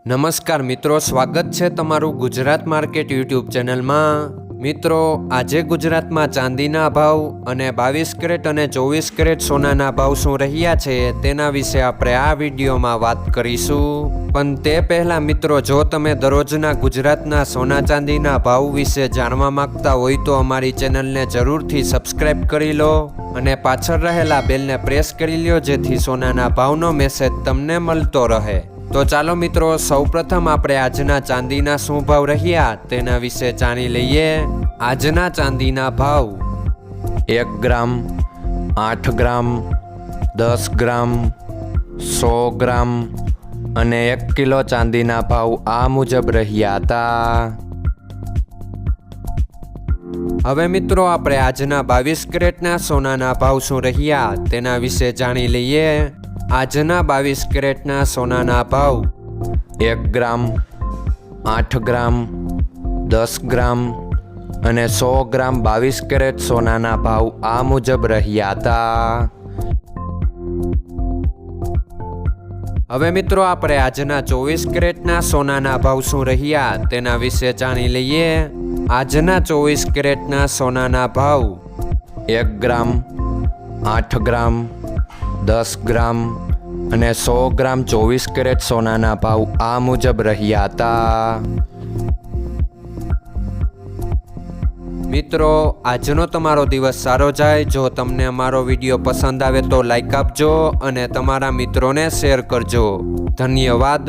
નમસ્કાર મિત્રો, સ્વાગત છે તમારું ગુજરાત માર્કેટ યુટ્યુબ ચેનલમાં। મિત્રો, આજે ગુજરાતમાં ચાંદીના ભાવ અને 22 કેરેટ અને 24 કેરેટ સોનાના ભાવ શું રહ્યા છે તેના વિશે આપણે આ વિડીયોમાં વાત કરીશું। પણ તે પહેલાં મિત્રો, જો તમે દરરોજના ગુજરાતના સોના ચાંદીના ભાવ વિશે જાણવા માંગતા હોય તો અમારી ચેનલને જરૂરથી સબસ્ક્રાઈબ કરી લો અને પાછળ રહેલા બેલને પ્રેસ કરી લ્યો, જેથી સોનાના ભાવનો મેસેજ તમને મળતો રહે। તો ચાલો મિત્રો, સૌપ્રથમ આપણે આજના ચાંદીના શું ભાવ રહ્યા તેના વિશે જાણી લઈએ। આજના ચાંદીના ભાવ 1 ગ્રામ, 8 ગ્રામ, 10 ગ્રામ, 100 ગ્રામ અને 1 કિલો ચાંદીના ભાવ આ મુજબ રહ્યા હતા। હવે મિત્રો, આપણે આજના 22 કેરેટના સોનાના ભાવ શું રહ્યા તેના વિશે જાણી લઈએ। આજના 22 કેરેટના સોનાના ભાવ 1 ગ્રામ, 8 ગ્રામ, 10 ગ્રામ અને 100 ગ્રામ 22 કેરેટ સોનાના ભાવ આ મુજબ રહ્યા હતા। હવે મિત્રો, આપણે આજના 24 કેરેટના સોનાના ભાવ શું રહ્યા તેના વિશે જાણી લઈએ। આજના 24 કેરેટના સોનાના ભાવ 1 ગ્રામ, 8 ગ્રામ, 10 ગ્રામ અને 100 ગ્રામ 24 કેરેટ સોનાના ભાવ આ મુજબ રહ્યા હતા। મિત્રો, આજનો તમારો દિવસ સારો જાય। જો તમને અમારો વિડીયો પસંદ આવે તો લાઈક આપજો અને તમારા મિત્રોને શેર કરજો। ધન્યવાદ।